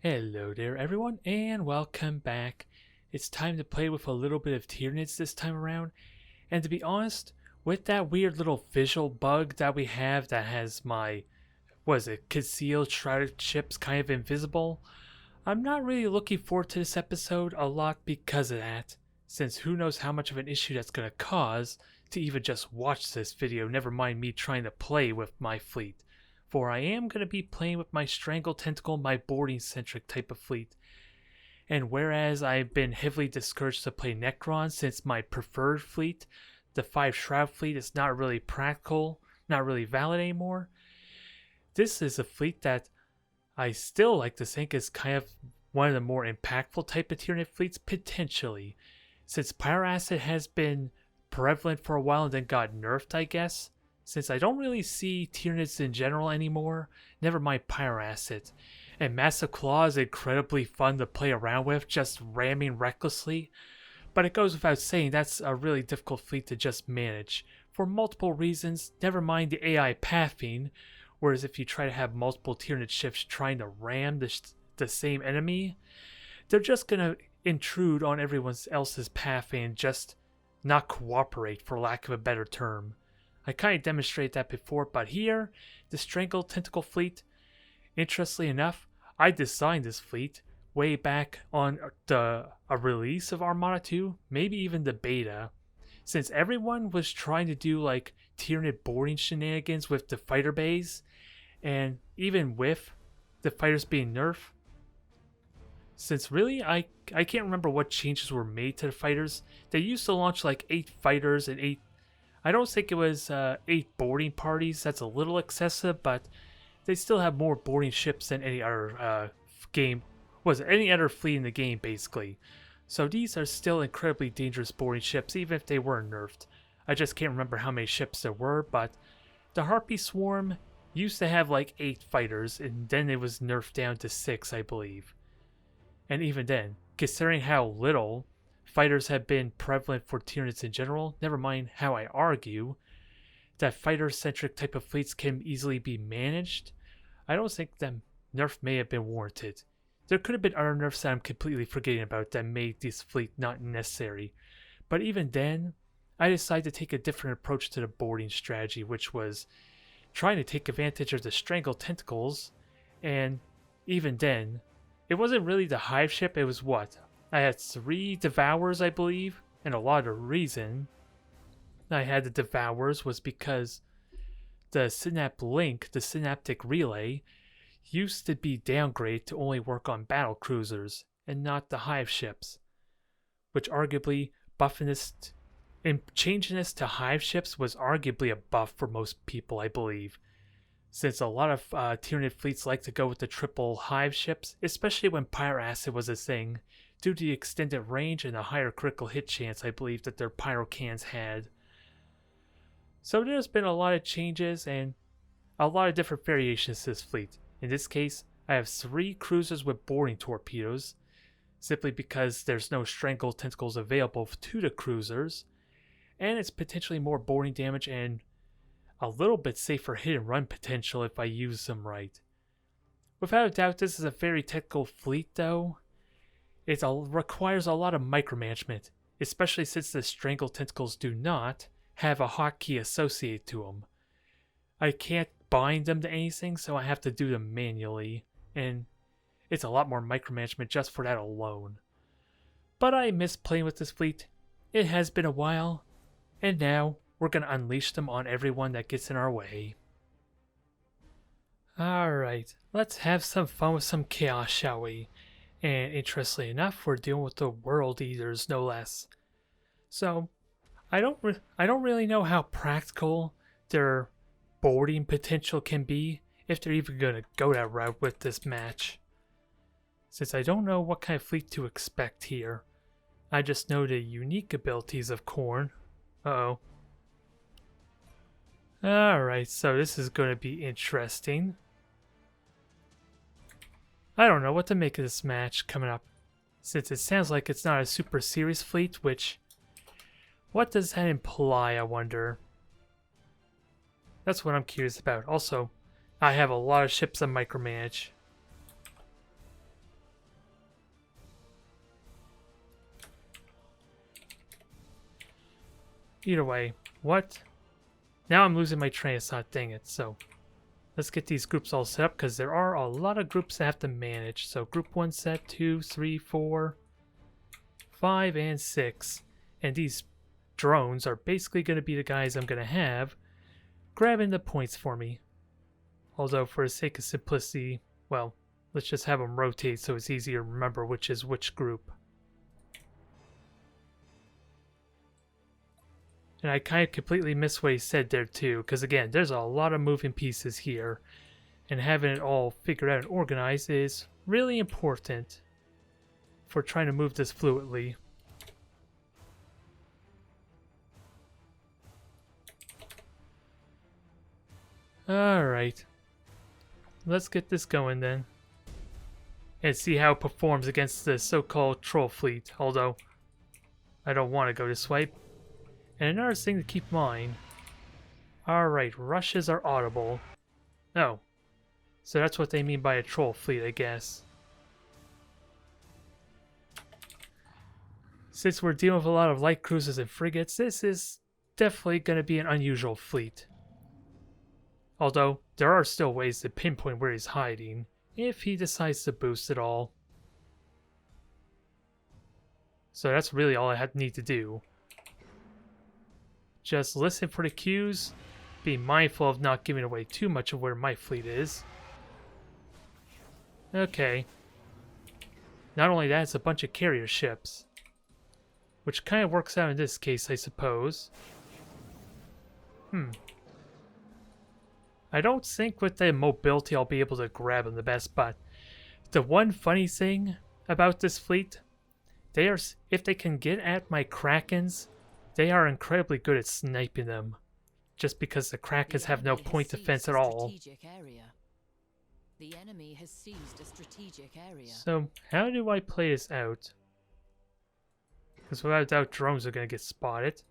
Hello there everyone and welcome back. It's time to play with a little bit of Tyranids this time around, and to be honest, with that weird little visual bug that we have that has my, concealed shrouded ships kind of invisible, I'm not really looking forward to this episode a lot because of that, since who knows how much of an issue that's going to cause to even just watch this video, never mind me trying to play with my fleet. For I am going to be playing with my Strangle Tentacle, my boarding-centric type of fleet. And whereas I've been heavily discouraged to play Necron since my preferred fleet, the 5 Shroud fleet, is not really practical, not really valid anymore, this is a fleet that I still like to think is kind of one of the more impactful type of Tyranid fleets, potentially. Since Pyro Acid has been prevalent for a while and then got nerfed, I guess. Since I don't really see Tyranids in general anymore, never mind Pyro Acid. And Massive Claw is incredibly fun to play around with, just ramming recklessly. But it goes without saying that's a really difficult fleet to just manage. For multiple reasons, never mind the AI pathing, whereas if you try to have multiple Tyranid ships trying to ram the same enemy, they're just going to intrude on everyone else's path and just not cooperate, for lack of a better term. I kind of demonstrated that before, but here, the Strangle Tentacle fleet, interestingly enough, I designed this fleet way back on a release of Armada 2, maybe even the beta, since everyone was trying to do like Tyranid boarding shenanigans with the fighter bays, and even with the fighters being nerfed. Since really, I can't remember what changes were made to the fighters. They used to launch like 8 fighters and 8... I don't think it was 8 boarding parties. That's a little excessive, but they still have more boarding ships than any other any other fleet in the game, basically. So these are still incredibly dangerous boarding ships, even if they were nerfed. I just can't remember how many ships there were, but the Harpy Swarm used to have like 8 fighters, and then it was nerfed down to 6, I believe. And even then, considering how little fighters have been prevalent for Tyranids in general, never mind how I argue that fighter-centric type of fleets can easily be managed, I don't think that nerf may have been warranted. There could have been other nerfs that I'm completely forgetting about that made this fleet not necessary. But even then, I decided to take a different approach to the boarding strategy, which was trying to take advantage of the Strangle Tentacles, and even then, it wasn't really the hive ship, it was what? I had 3 Devours, I believe, and a lot of the reason I had the Devours was because the Synap Link, the Synaptic Relay, used to be downgraded to only work on battle cruisers and not the hive ships, which arguably buffing this and changing this to hive ships was arguably a buff for most people, I believe, since a lot of Tyranid fleets like to go with the triple hive ships, especially when Pyro Acid was a thing, due to the extended range and the higher critical hit chance I believe that their pyro cans had. So there's been a lot of changes and a lot of different variations to this fleet. In this case, I have 3 cruisers with boarding torpedoes, simply because there's no Strangle Tentacles available to the cruisers, and it's potentially more boarding damage and a little bit safer hit and run potential if I use them right. Without a doubt, this is a very technical fleet though. It requires a lot of micromanagement, especially since the Strangle Tentacles do not have a hotkey associated to them. I can't bind them to anything, so I have to do them manually, and it's a lot more micromanagement just for that alone. But I miss playing with this fleet. It has been a while, and now we're going to unleash them on everyone that gets in our way. Alright, let's have some fun with some chaos, shall we? And interestingly enough, we're dealing with the World Eaters, no less. So, I don't really know how practical their boarding potential can be, if they're even going to go that route with this match. Since I don't know what kind of fleet to expect here. I just know the unique abilities of Khorne. Uh-oh. Alright, so this is going to be interesting. I don't know what to make of this match coming up, since it sounds like it's not a super serious fleet, which... what does that imply, I wonder? That's what I'm curious about. Also, I have a lot of ships to micromanage. Either way, what? Now I'm losing my train of thought, dang it. So let's get these groups all set up because there are a lot of groups to have to manage. So group 1 set, 2, 3, 4, 5, and 6. And these drones are basically going to be the guys I'm going to have grabbing the points for me. Although for the sake of simplicity, well, let's just have them rotate so it's easier to remember which is which group. And I kind of completely missed what he said there too, because again, there's a lot of moving pieces here, and having it all figured out and organized is really important for trying to move this fluidly. Alright, let's get this going then, and see how it performs against the so-called troll fleet, although I don't want to go this way. And another thing to keep in mind, alright, rushes are audible. Oh, so that's what they mean by a troll fleet, I guess. Since we're dealing with a lot of light cruisers and frigates, this is definitely going to be an unusual fleet. Although, there are still ways to pinpoint where he's hiding, if he decides to boost it all. So that's really all I need to do. Just listen for the cues, be mindful of not giving away too much of where my fleet is. Okay. Not only that, it's a bunch of carrier ships. Which kind of works out in this case, I suppose. I don't think with the mobility I'll be able to grab them the best, but the one funny thing about this fleet, if they can get at my Krakens, they are incredibly good at sniping them, just because the Krakens have no point defense at all. The enemy has seized a strategic area. So, how do I play this out? Because without a doubt, drones are going to get spotted.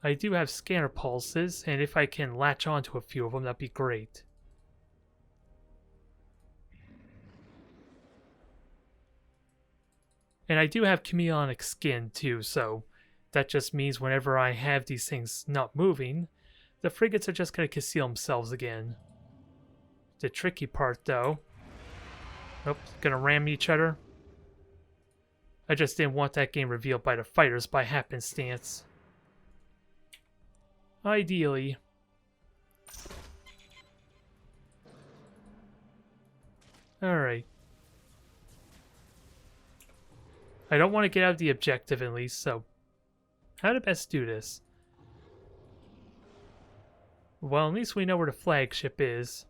I do have scanner pulses, and if I can latch onto a few of them, that'd be great. And I do have chameleonic skin too, so that just means whenever I have these things not moving, the frigates are just going to conceal themselves again. The tricky part though... Oh, gonna ram each other. I just didn't want that game revealed by the fighters by happenstance. Ideally. Alright. I don't want to get out of the objective at least, so... How to best do this? Well, at least we know where the flagship is.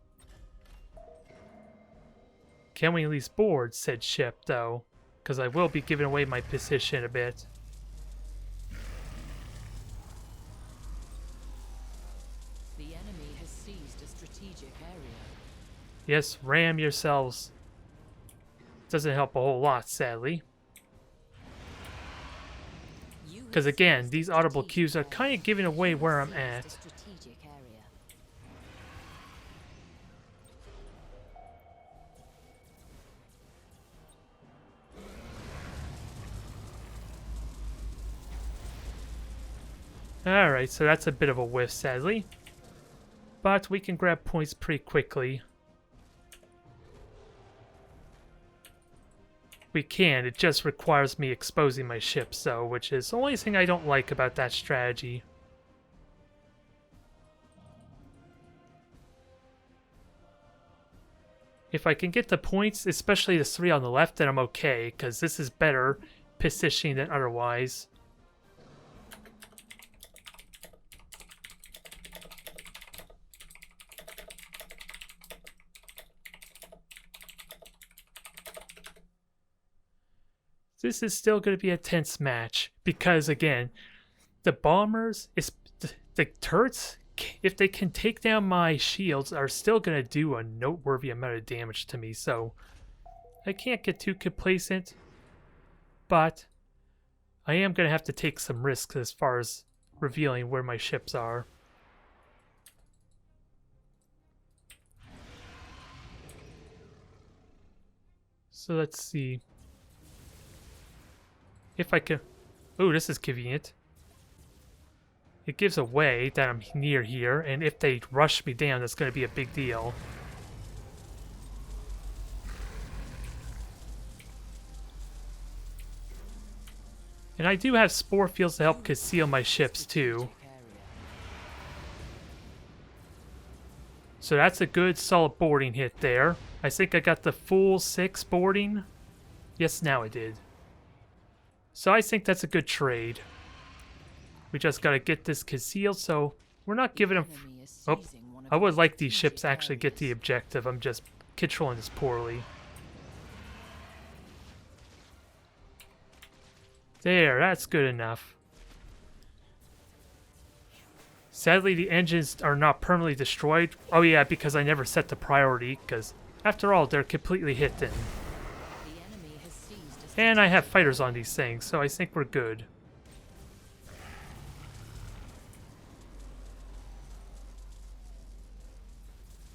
Can we at least board said ship, though? Because I will be giving away my position a bit. The enemy has seized a strategic area. Yes, ram yourselves. Doesn't help a whole lot, sadly. Because again, these audible cues are kind of giving away where I'm at. Alright, so that's a bit of a whiff, sadly. But we can grab points pretty quickly. We can, it just requires me exposing my ships though, which is the only thing I don't like about that strategy. If I can get the points, especially the 3 on the left, then I'm okay, because this is better positioning than otherwise. This is still going to be a tense match because, again, the bombers, the turrets, if they can take down my shields, are still going to do a noteworthy amount of damage to me. So I can't get too complacent, but I am going to have to take some risks as far as revealing where my ships are. So let's see. If I can... Oh, this is convenient. It gives away that I'm near here, and if they rush me down, that's going to be a big deal. And I do have spore fields to help conceal my ships too. So that's a good solid boarding hit there. I think I got the full 6 boarding. Yes, now I did. So I think that's a good trade. We just gotta get this concealed, so we're not giving them... Oh, I would like these ships to actually get the objective. I'm just controlling this poorly. There, that's good enough. Sadly, the engines are not permanently destroyed. Oh yeah, because I never set the priority, because after all, they're completely hidden. And I have fighters on these things, so I think we're good.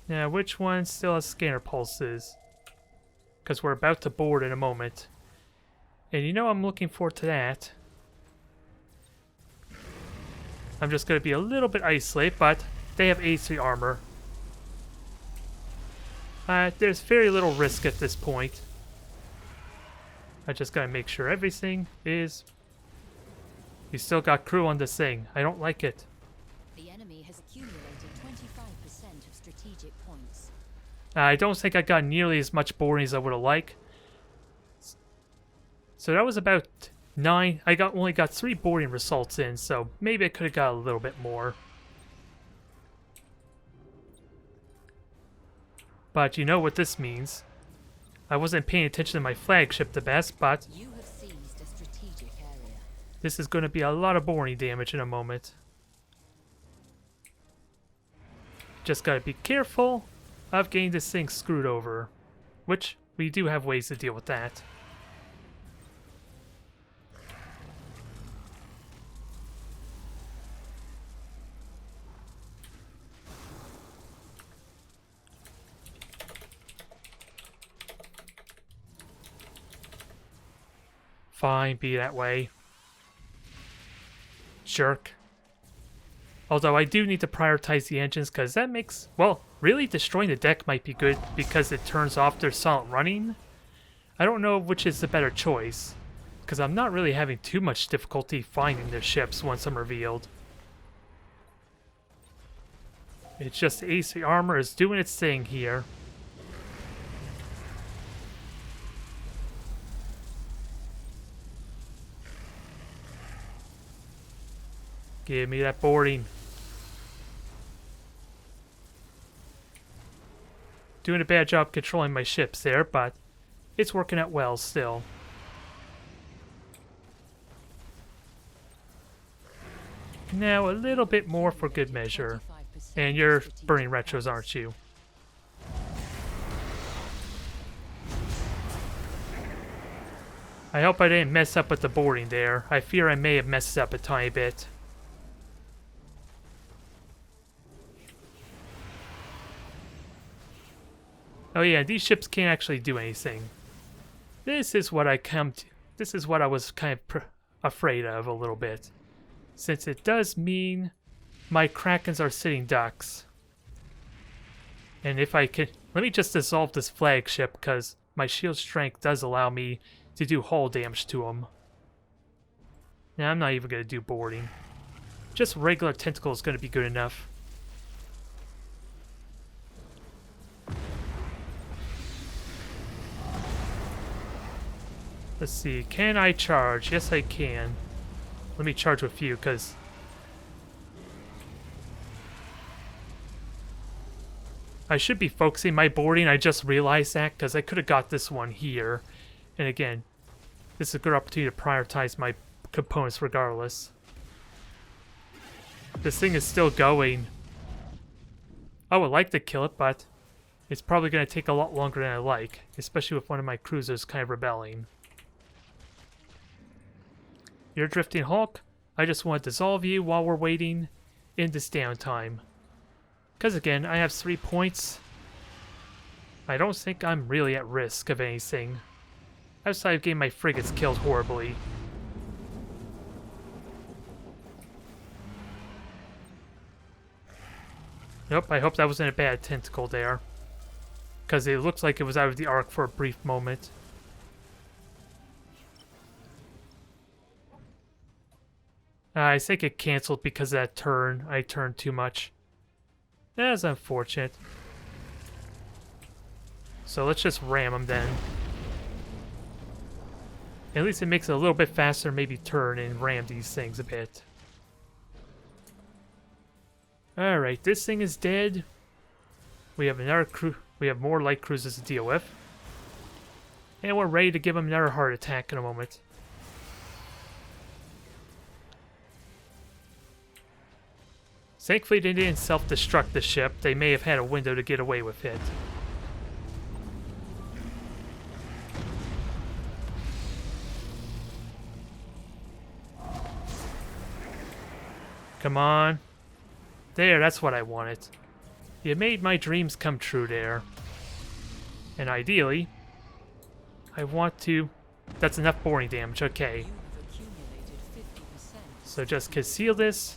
Now, which one still has scanner pulses? Because we're about to board in a moment. And you know I'm looking forward to that. I'm just going to be a little bit isolated, but they have AC armor. There's very little risk at this point. I just gotta make sure everything is... You still got crew on this thing. I don't like it. The enemy has accumulated 25% of strategic points. I don't think I got nearly as much boarding as I would have liked. So that was about 9. I only got 3 boarding results in, so maybe I could have got a little bit more. But you know what this means. I wasn't paying attention to my flagship the best, but You have seized a strategic area. this is going to be a lot of boarding damage in a moment. Just gotta be careful of getting this thing screwed over. Which, we do have ways to deal with that. Fine, be that way. Jerk. Although I do need to prioritize the engines because that makes... Well, really destroying the deck might be good because it turns off their silent running. I don't know which is the better choice. Because I'm not really having too much difficulty finding their ships once I'm revealed. It's just the AC armor is doing its thing here. Give me that boarding. Doing a bad job controlling my ships there, but it's working out well still. Now a little bit more for good measure. And you're burning retros, aren't you? I hope I didn't mess up with the boarding there. I fear I may have messed up a tiny bit. Oh yeah, these ships can't actually do anything. This is what I This is what I was kind of afraid of a little bit, since it does mean my Krakens are sitting ducks. And if I can, let me just dissolve this flagship because my shield strength does allow me to do hull damage to them. Now I'm not even going to do boarding. Just regular tentacle is going to be good enough. Let's see, can I charge? Yes, I can. Let me charge with you, because... I should be focusing my boarding, I just realized that, because I could have got this one here. And again, this is a good opportunity to prioritize my components regardless. This thing is still going. I would like to kill it, but it's probably going to take a lot longer than I like, especially with one of my cruisers kind of rebelling. You're drifting Hulk. I just want to dissolve you while we're waiting in this downtime. Because again, I have 3 points. I don't think I'm really at risk of anything. Outside of getting my frigates killed horribly. Nope, I hope that wasn't a bad tentacle there. Because it looks like it was out of the arc for a brief moment. I think it canceled because of that turn. I turned too much. That's unfortunate. So let's just ram him then. At least it makes it a little bit faster, maybe turn and ram these things a bit. Alright, this thing is dead. We have another we have more light cruisers to deal with. And we're ready to give him another heart attack in a moment. Thankfully they didn't self-destruct the ship. They may have had a window to get away with it. Come on. There, that's what I wanted. You made my dreams come true there. And ideally, I want to... That's enough boring damage, okay. So just conceal this.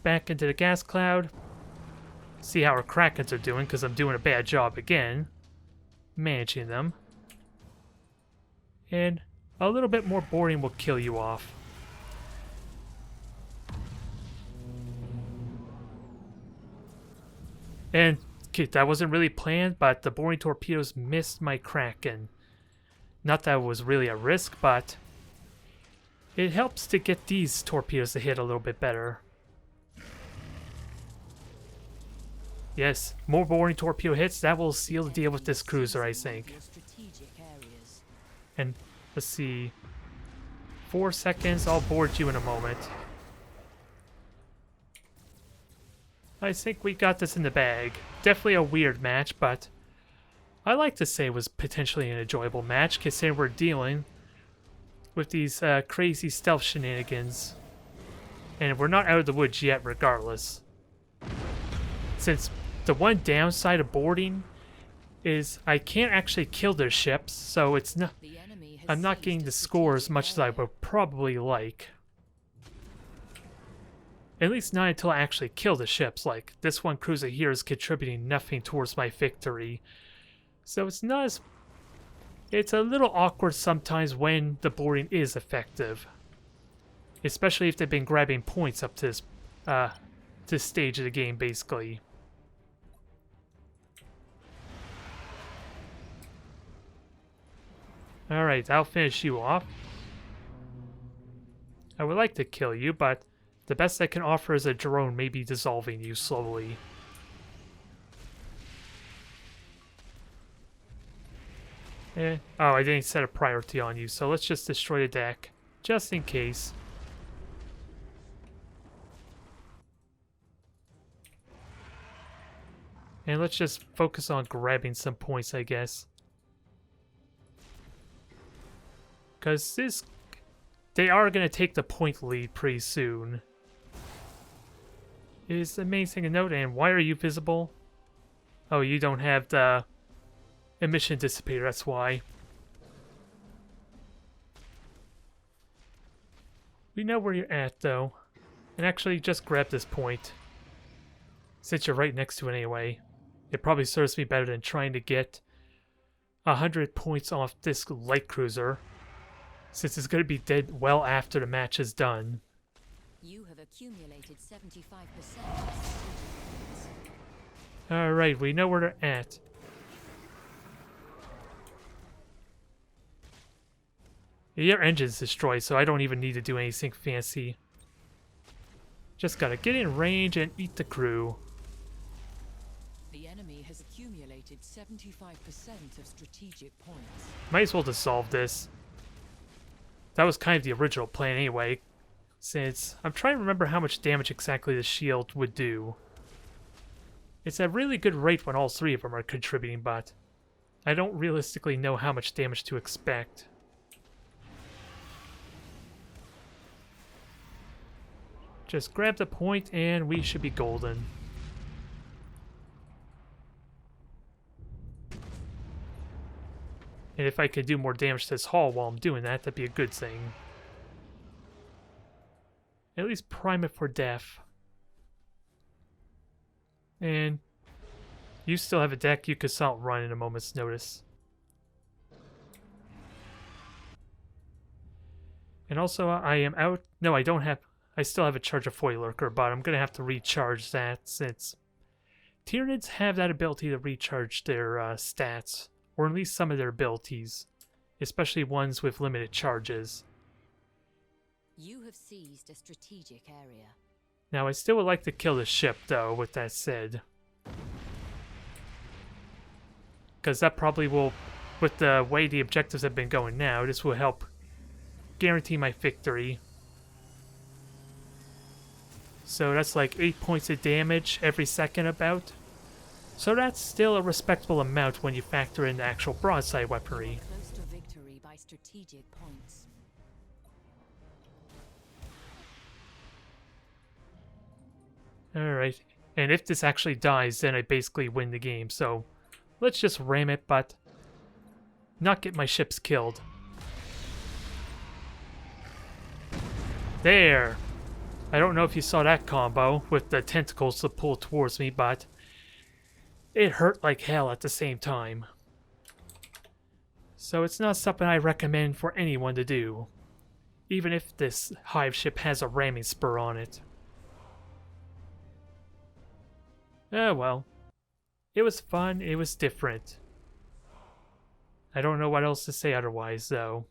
Back into the gas cloud. See how our Krakens are doing, because I'm doing a bad job again. Managing them. And a little bit more boring will kill you off. And that wasn't really planned, but the boring torpedoes missed my Kraken. Not that it was really a risk, but it helps to get these torpedoes to hit a little bit better. Yes, more boring torpedo hits, that will seal the deal with this cruiser, I think. And let's see. 4 seconds, I'll board you in a moment. I think we got this in the bag. Definitely a weird match, but I like to say it was potentially an enjoyable match, considering we're dealing with these crazy stealth shenanigans. And we're not out of the woods yet, regardless. Since the one downside of boarding is I can't actually kill their ships, so it's not. I'm not getting the score as much as I would probably like. At least not until I actually kill the ships. Like, this one cruiser here is contributing nothing towards my victory. So it's not as... It's a little awkward sometimes when the boarding is effective. Especially if they've been grabbing points up to this stage of the game, basically. Alright, I'll finish you off. I would like to kill you, but the best I can offer is a drone maybe dissolving you slowly. Oh, I didn't set a priority on you, so let's just destroy the deck, just in case. And let's just focus on grabbing some points, I guess. Because they are going to take the point lead pretty soon. Is the main thing to note, and why are you visible? Oh, you don't have the emission dissipator, that's why. We know where you're at, though. And actually, just grab this point. Since you're right next to it anyway. It probably serves me better than trying to get 100 points off this light cruiser. Since it's going to be dead well after the match is done. You have accumulated 75%. Alright, we know where they're at. Your engine's destroyed, so I don't even need to do anything fancy. Just gotta get in range and eat the crew. The enemy has accumulated 75% of strategic points. Might as well dissolve this. That was kind of the original plan anyway. Since I'm trying to remember how much damage exactly the shield would do. It's a really good rate when all three of them are contributing, but I don't realistically know how much damage to expect. Just grab the point and we should be golden. And if I could do more damage to this hull while I'm doing that, that'd be a good thing. At least prime it for death. And you still have a deck you could assault run in a moment's notice. And also, I am out. No, I don't have. I still have a charge of Foil Lurker, but I'm gonna have to recharge that since Tyranids have that ability to recharge their stats, or at least some of their abilities, especially ones with limited charges. You have seized a strategic area. Now, I still would like to kill the ship, though, with that said. Because that probably will, with the way the objectives have been going now, this will help guarantee my victory. So that's like 8 points of damage every second about. So that's still a respectable amount when you factor in the actual broadside weaponry. Close to victory by strategic points. Alright, and if this actually dies, then I basically win the game, so let's just ram it, but not get my ships killed. There! I don't know if you saw that combo with the tentacles to pull towards me, but it hurt like hell at the same time. So it's not something I recommend for anyone to do, even if this hive ship has a ramming spur on it. Oh well. It was fun, it was different. I don't know what else to say otherwise, though.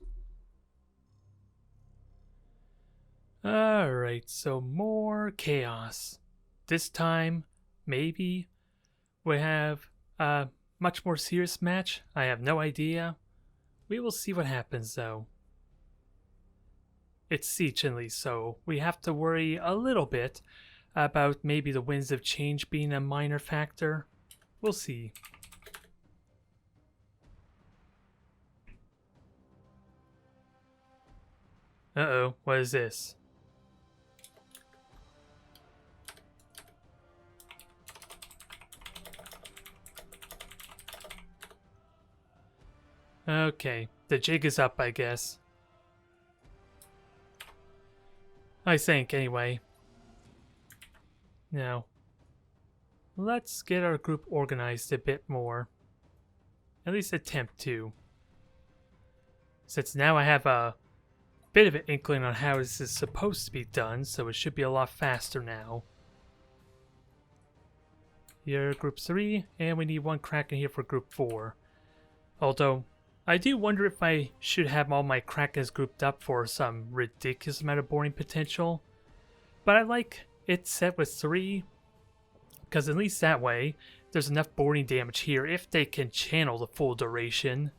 Alright, so more chaos. This time, maybe, we have a much more serious match. I have no idea. We will see what happens, though. It's siege, so we have to worry a little bit about maybe the winds of change being a minor factor. We'll see. Uh-oh, what is this? Okay, the jig is up, I guess. I think, anyway. Now, let's get our group organized a bit more. At least attempt to. Since now I have a bit of an inkling on how this is supposed to be done, so it should be a lot faster now. Here, group 3, and we need one Kraken here for group 4. Although, I do wonder if I should have all my Krakens grouped up for some ridiculous amount of boarding potential. But I like it set with 3, because at least that way, there's enough boarding damage here if they can channel the full duration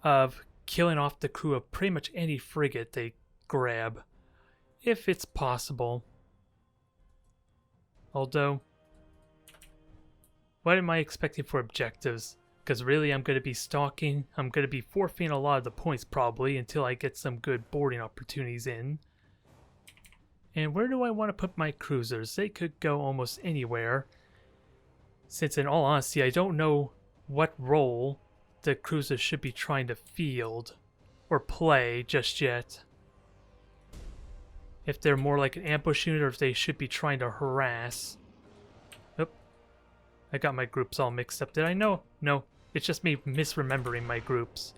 of killing off the crew of pretty much any frigate they grab, if it's possible. Although, what am I expecting for objectives? Because really I'm going to be stalking, I'm going to be forfeiting a lot of the points probably until I get some good boarding opportunities in. And where do I want to put my cruisers? They could go almost anywhere. Since in all honesty I don't know what role the cruisers should be trying to field or play just yet. If they're more like an ambush unit or if they should be trying to harass. Oop. I got my groups all mixed up. Did I know? No. It's just me misremembering my groups.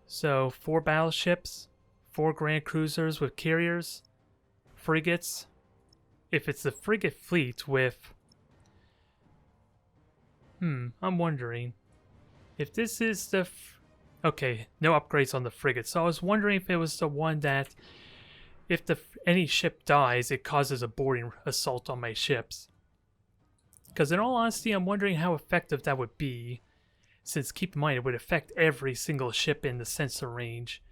So, 4 battleships, 4 grand cruisers with carriers, frigates. If it's the frigate fleet with... I'm wondering. If this is the... Okay, no upgrades on the frigate. So I was wondering if it was the one that... If any ship dies, it causes a boarding assault on my ships. Because in all honesty, I'm wondering how effective that would be. Since, keep in mind, it would affect every single ship in the sensor range.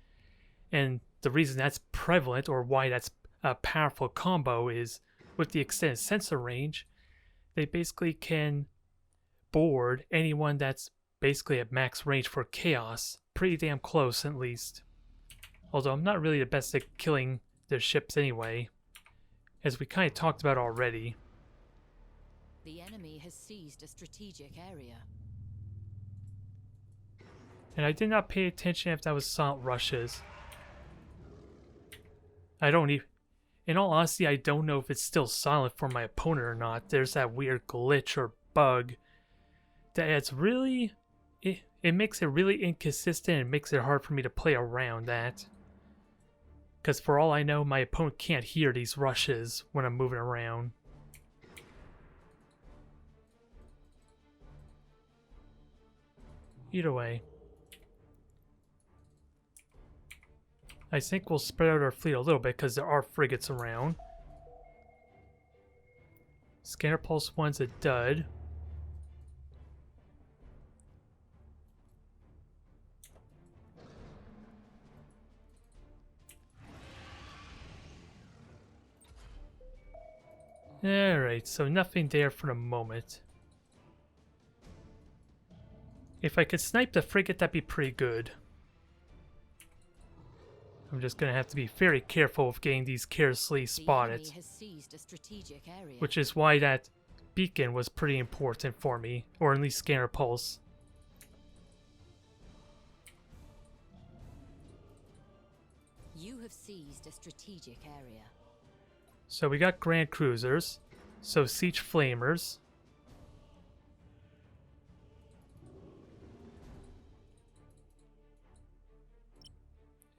And the reason that's prevalent, or why that's a powerful combo, is with the extended sensor range, they basically can board anyone that's basically at max range for chaos. Pretty damn close, at least. Although I'm not really the best at killing their ships anyway, as we kind of talked about already. The enemy has seized a strategic area. And I did not pay attention if that was silent rushes. I don't even... in all honesty, I don't know if it's still silent for my opponent or not. There's that weird glitch or bug that it's really... It makes it really inconsistent and makes it hard for me to play around that. Because for all I know, my opponent can't hear these rushes when I'm moving around. Either way, I think we'll spread out our fleet a little bit because there are frigates around. Scanner Pulse 1's a dud. Alright, so nothing there for the moment. If I could snipe the frigate, that'd be pretty good. I'm just gonna have to be very careful of getting these carelessly spotted. Which is why that beacon was pretty important for me, or at least scanner pulse. You have seized a strategic area. So we got Grand Cruisers, so Siege Flamers.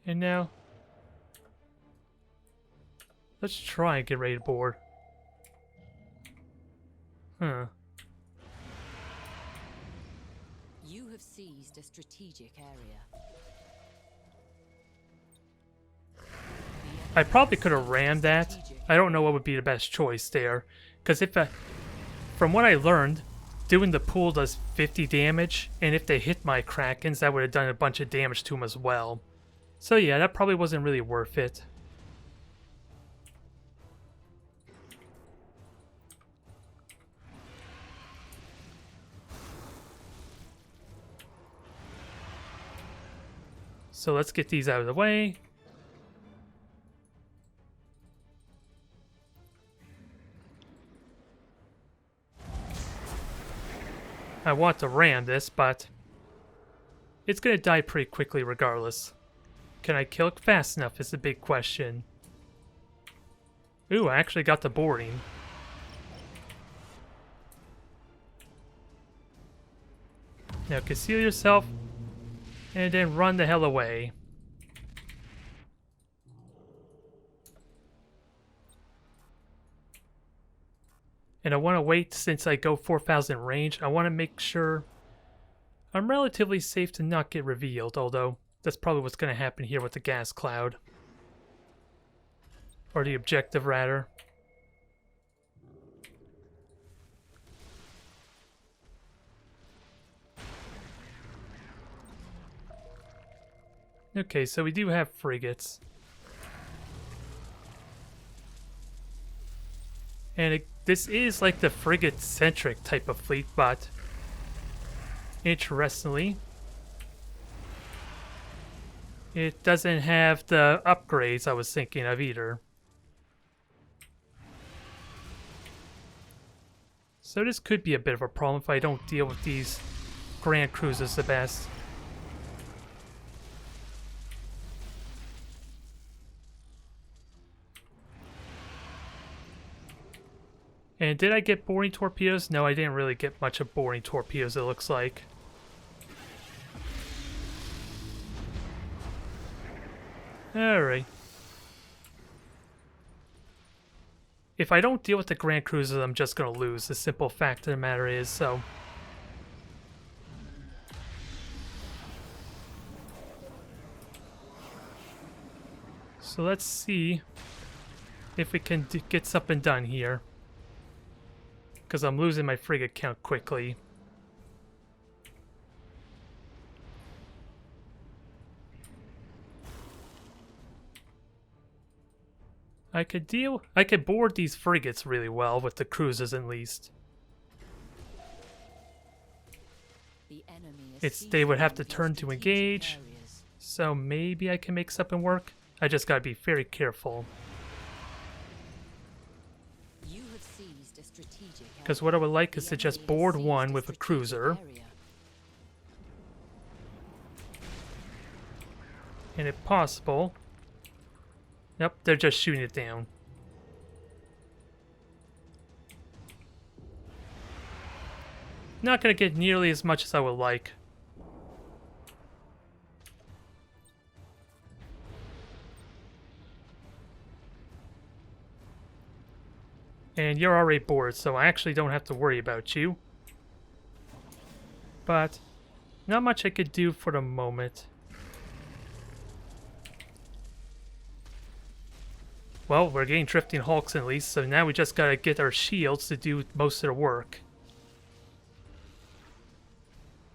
And now, let's try and get ready to board. Huh. You have seized a strategic area. I probably could have rammed that. I don't know what would be the best choice there. Because if from what I learned, doing the pool does 50 damage, and if they hit my Krakens, that would have done a bunch of damage to them as well. So yeah, that probably wasn't really worth it. So let's get these out of the way. I want to ram this, but it's going to die pretty quickly regardless. Can I kill it fast enough is the big question. Ooh, I actually got the boarding. Now conceal yourself, and then run the hell away. And I want to wait since I go 4,000 range. I want to make sure I'm relatively safe to not get revealed, although that's probably what's going to happen here with the gas cloud. Or the objective, rather. Okay, so we do have frigates. And this is like the frigate-centric type of fleet, but interestingly, it doesn't have the upgrades I was thinking of either. So this could be a bit of a problem if I don't deal with these Grand Cruisers the best. And did I get boarding torpedoes? No, I didn't really get much of boarding torpedoes, it looks like. Alright. If I don't deal with the Grand Cruisers, I'm just going to lose. The simple fact of the matter is, so... So let's see if we can get something done here. Because I'm losing my frigate count quickly. I could board these frigates really well with the cruisers at least. They would have to turn to engage, so maybe I can make something work. I just gotta be very careful. Because what I would like is to just board one with a cruiser. And if possible... Nope, they're just shooting it down. Not gonna get nearly as much as I would like. And you're already bored, so I actually don't have to worry about you. But not much I could do for the moment. Well, we're getting drifting hulks at least, so now we just gotta get our shields to do most of the work.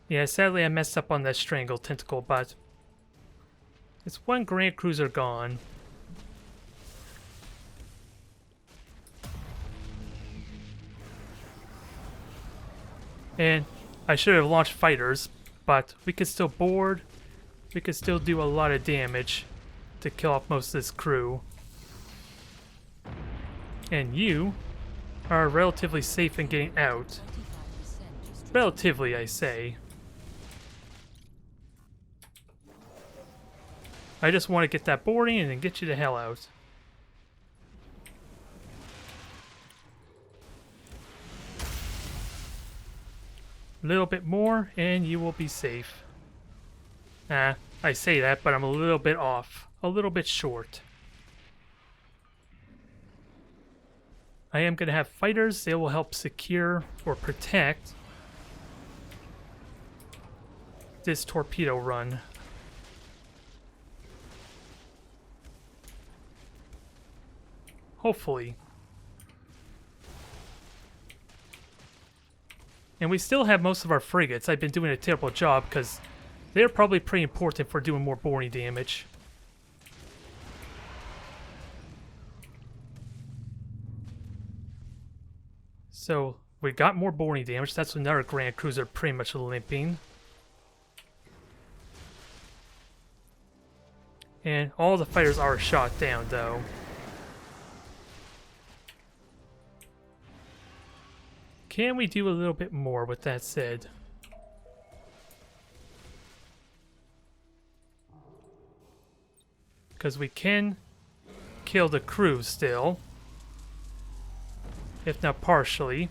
Yeah, sadly I messed up on that Strangle Tentacle, but it's one Grand Cruiser gone. And I should have launched fighters, but we could still board. We could still do a lot of damage to kill off most of this crew. And you are relatively safe in getting out. Relatively, I say. I just want to get that boarding and then get you the hell out. A little bit more and you will be safe. I say that, but I'm a little bit off. A little bit short. I am going to have fighters. They will help secure or protect this torpedo run. Hopefully. And we still have most of our frigates. I've been doing a terrible job because they're probably pretty important for doing more boarding damage. So we got more boarding damage. That's another Grand Cruiser pretty much limping. And all the fighters are shot down though. Can we do a little bit more with that said? Because we can kill the crew still. If not partially.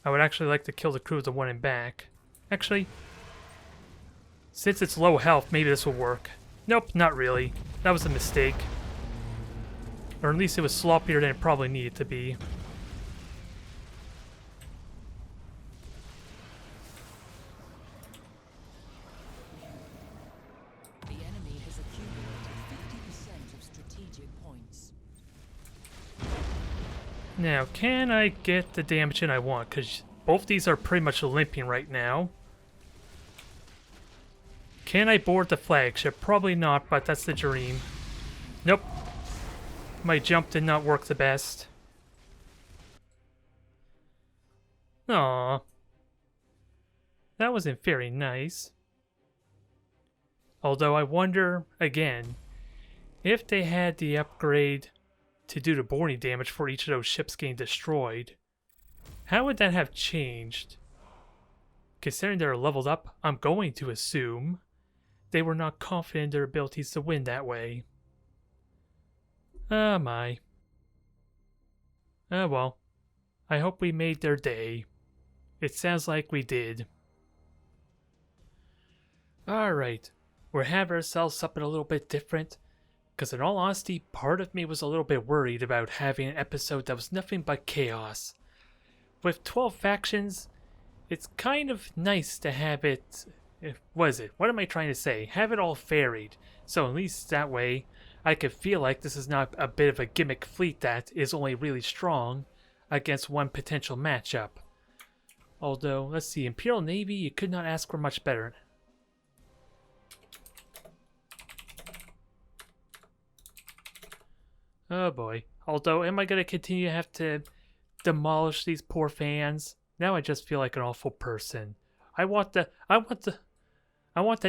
I would actually like to kill the crew of the one in back. Actually, since it's low health, maybe this will work. Nope, not really. That was a mistake. Or at least it was sloppier than it probably needed to be. The enemy has accumulated 50% of strategic points. Now, can I get the damage in I want? Because both these are pretty much limping right now. Can I board the flagship? Probably not, but that's the dream. Nope. My jump did not work the best. Aww. That wasn't very nice. Although I wonder, again, if they had the upgrade to do the boarding damage for each of those ships getting destroyed, how would that have changed? Considering they're leveled up, I'm going to assume they were not confident in their abilities to win that way. Oh my. Oh well. I hope we made their day. It sounds like we did. Alright. We're having ourselves something a little bit different. Because in all honesty, part of me was a little bit worried about having an episode that was nothing but chaos. With 12 factions, it's kind of nice to have it... What is it? What am I trying to say? Have it all varied. So at least that way, I could feel like this is not a bit of a gimmick fleet that is only really strong against one potential matchup. Although, let's see, Imperial Navy, you could not ask for much better. Oh boy. Although, am I going to continue to have to demolish these poor fans? Now I just feel like an awful person. I want that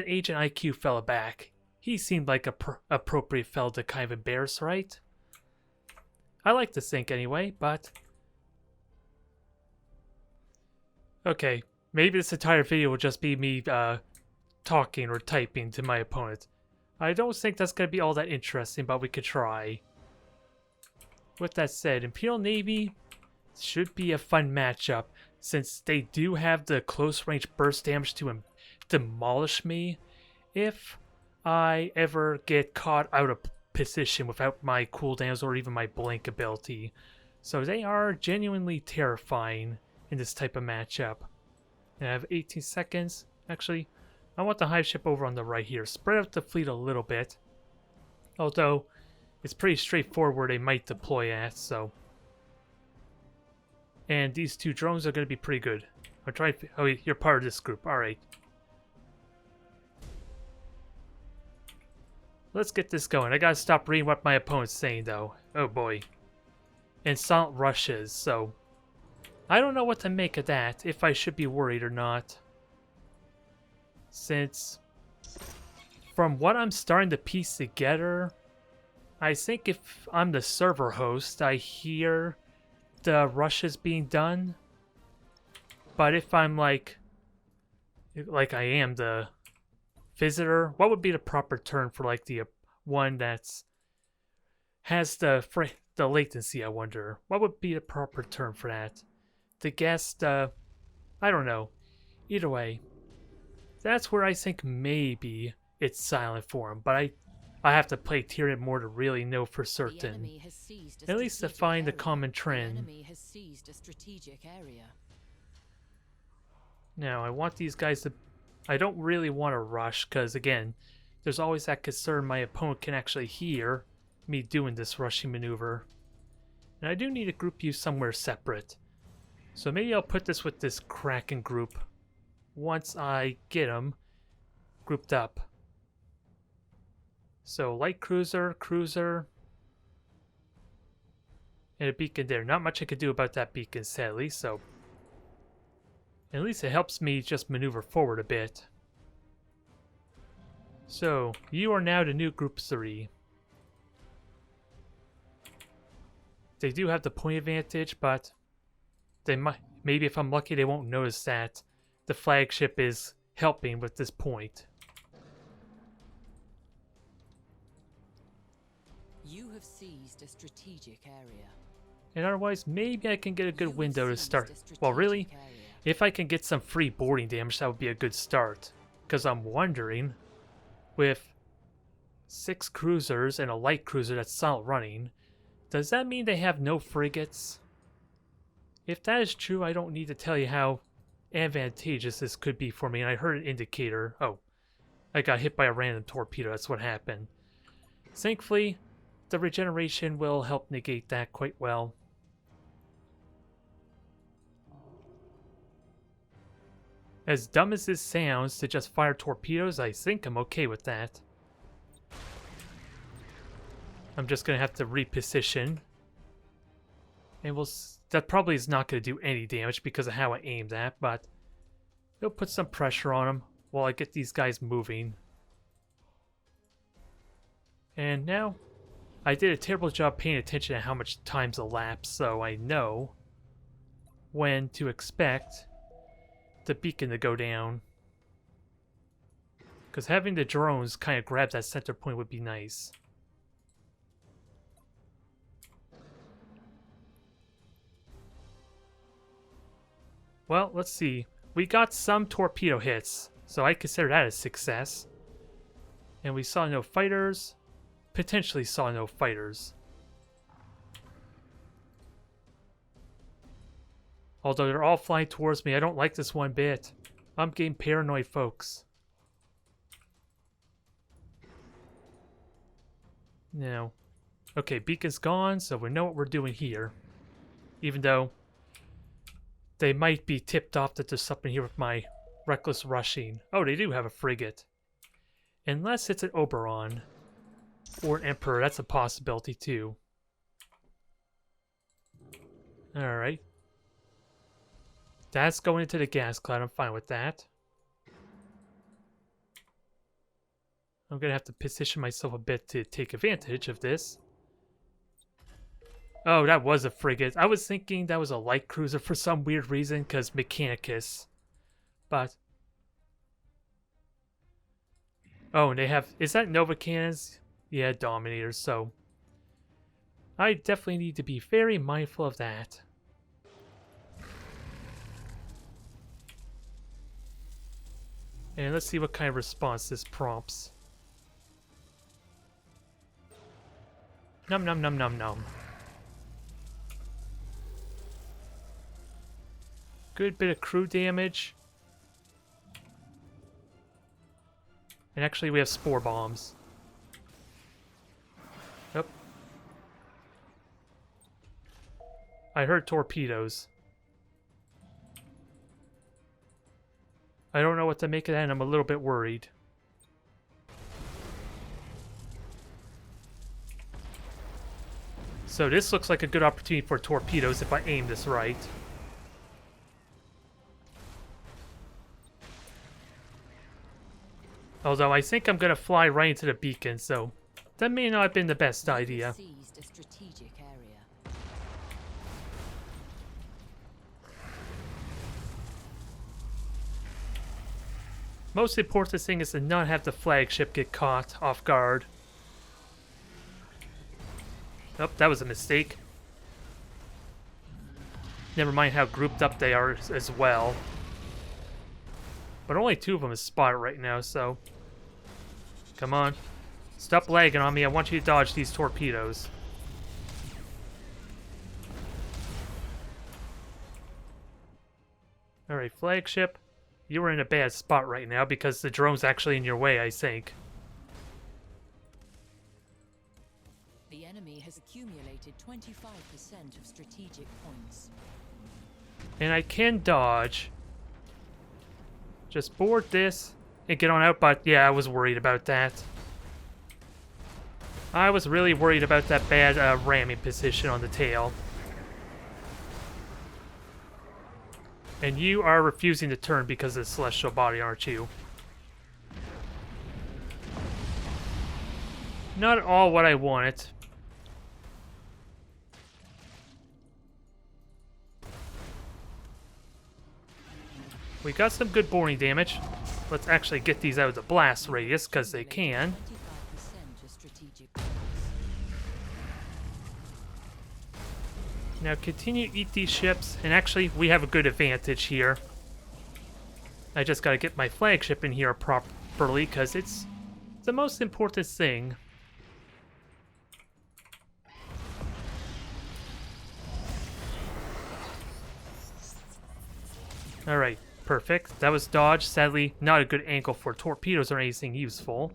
Agent IQ fella back. He seemed like a appropriate fella to kind of embarrass, right? I like to think anyway, but... Okay, maybe this entire video will just be me talking or typing to my opponent. I don't think that's going to be all that interesting, but we could try. With that said, Imperial Navy, should be a fun matchup since they do have the close range burst damage to demolish me if I ever get caught out of position without my cooldowns or even my blink ability. So they are genuinely terrifying in this type of matchup. And I have 18 seconds. Actually, I want the hive ship over on the right here. Spread out the fleet a little bit. Although, it's pretty straightforward where they might deploy at, so. And these two drones are going to be pretty good. I'll try. Oh, you're part of this group. Alright. Let's get this going. I gotta stop reading what my opponent's saying, though. Oh boy. And silent rushes, so. I don't know what to make of that, if I should be worried or not. Since, from what I'm starting to piece together, I think if I'm the server host, I hear the rushes being done. But if I'm like I am the visitor, what would be the proper term for like the one that's has the latency? I wonder what would be the proper term for that. The guest, I don't know. Either way, that's where I think maybe it's silent for him, but I have to play Tyranid more to really know for certain. At least to find a common trend. Now, I want these guys to... I don't really want to rush, because again, there's always that concern my opponent can actually hear me doing this rushing maneuver. And I do need to group you somewhere separate. So maybe I'll put this with this Kraken group once I get them grouped up. So light cruiser, cruiser, and a beacon there. Not much I could do about that beacon, sadly, so at least it helps me just maneuver forward a bit. So, you are now the new Group 3. They do have the point advantage, but they might, maybe if I'm lucky, they won't notice that the flagship is helping with this point. You have seized a strategic area. And otherwise, maybe I can get a good window to start. Well, really, if I can get some free boarding damage, that would be a good start. Because I'm wondering, with 6 cruisers and a light cruiser that's silent running, does that mean they have no frigates? If that is true, I don't need to tell you how advantageous this could be for me. And I heard an indicator. Oh, I got hit by a random torpedo. That's what happened. Thankfully, the regeneration will help negate that quite well. As dumb as this sounds to just fire torpedoes, I think I'm okay with that. I'm just going to have to reposition. And that probably is not going to do any damage because of how I aimed at, but it'll put some pressure on them while I get these guys moving. And now, I did a terrible job paying attention to how much time's elapsed, so I know when to expect the beacon to go down. Because having the drones kind of grab that center point would be nice. Well, let's see. We got some torpedo hits, so I consider that a success. And we saw no fighters. Potentially saw no fighters. Although they're all flying towards me, I don't like this one bit. I'm getting paranoid, folks. Now, okay, beacon's gone, so we know what we're doing here. Even though they might be tipped off that there's something here with my reckless rushing. Oh, they do have a frigate. Unless it's an Oberon. Or an Emperor, that's a possibility too. Alright. That's going into the gas cloud, I'm fine with that. I'm gonna have to position myself a bit to take advantage of this. Oh, that was a frigate. I was thinking that was a light cruiser for some weird reason, because Mechanicus. But... oh, and they have... is that Nova Cannons? Yeah, Dominators, so... I definitely need to be very mindful of that. And let's see what kind of response this prompts. Num num num num num. Good bit of crew damage. And actually we have spore bombs. Yep. I heard torpedoes. I don't know what to make of that, and I'm a little bit worried. So this looks like a good opportunity for torpedoes if I aim this right. Although I think I'm gonna fly right into the beacon, so that may not have been the best idea. Seized a strategic area. Most important thing is to not have the flagship get caught off guard. Oh, that was a mistake. Never mind how grouped up they are as well. But only 2 of them is spotted right now, so... Come on. Stop lagging on me. I want you to dodge these torpedoes. Alright, flagship. You were in a bad spot right now because the drone's actually in your way, I think. The enemy has accumulated 25% of strategic points. And I can dodge. Just board this and get on out, but yeah, I was worried about that. I was really worried about that bad ramming position on the tail. And you are refusing to turn because of the celestial body, aren't you? Not at all what I wanted. We got some good boarding damage. Let's actually get these out of the blast radius, because they can. 25% of strategic points. Now continue to eat these ships, and actually we have a good advantage here. I just gotta get my flagship in here properly, because it's the most important thing. Alright, perfect. That was dodge. Sadly, not a good angle for torpedoes or anything useful.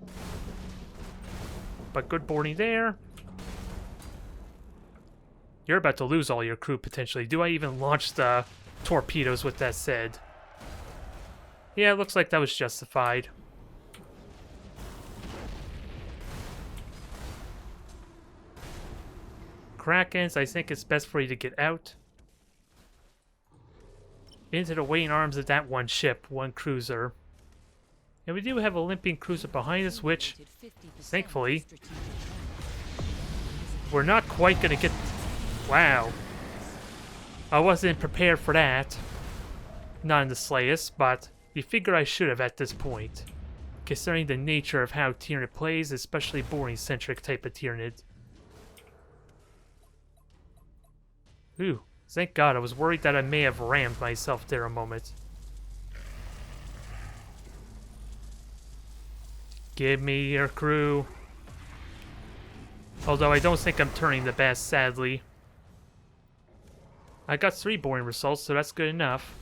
But good boarding there. You're about to lose all your crew, potentially. Do I even launch the torpedoes with that said? Yeah, it looks like that was justified. Krakens, I think it's best for you to get out. Into the waiting arms of that one ship, one cruiser. And we do have a limping cruiser behind us, which, thankfully, we're not quite going to get... Wow. I wasn't prepared for that. Not in the slightest, but you figure I should have at this point. Considering the nature of how Tyranid plays, especially boarding-centric type of Tyranid. Ooh, thank God, I was worried that I may have rammed myself there a moment. Give me your crew. Although I don't think I'm turning the best, sadly. I got 3 boarding results, so that's good enough.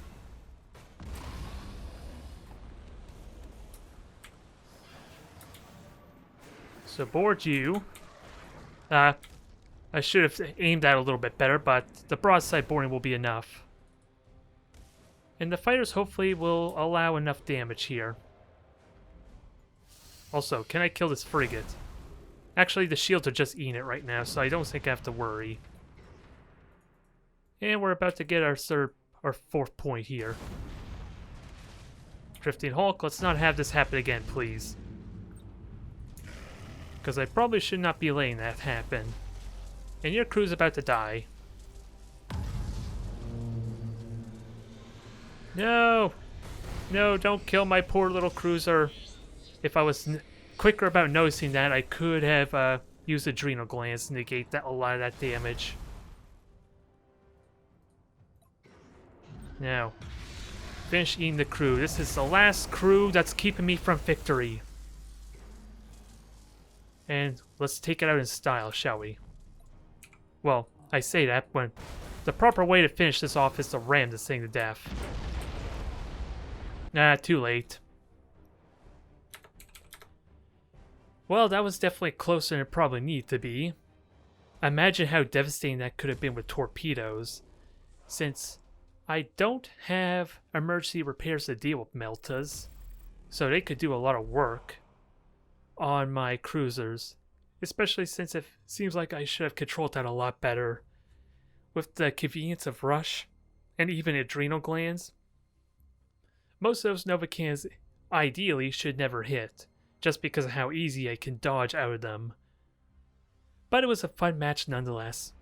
So board you. I should have aimed that a little bit better, but the broadside boarding will be enough. And the fighters hopefully will allow enough damage here. Also, can I kill this frigate? Actually, the shields are just eating it right now, so I don't think I have to worry. And we're about to get our 4th point here. Drifting Hulk, let's not have this happen again, please. Because I probably should not be letting that happen. And your crew's about to die. No! No, don't kill my poor little cruiser. If I was quicker about noticing that, I could have used Adrenal Glands to negate a lot of that damage. Now, Finish eating the crew. This is the last crew that's keeping me from victory. And let's take it out in style, shall we? Well, I say that when the proper way to finish this off is to ram this thing to death. Nah, too late. Well, that was definitely closer than it probably needed to be. Imagine how devastating that could have been with torpedoes, since I don't have emergency repairs to deal with Meltas, so they could do a lot of work on my cruisers, especially since it seems like I should have controlled that a lot better. With the convenience of rush and even adrenal glands, most of those Nova cannons ideally should never hit, just because of how easy I can dodge out of them. But it was a fun match nonetheless.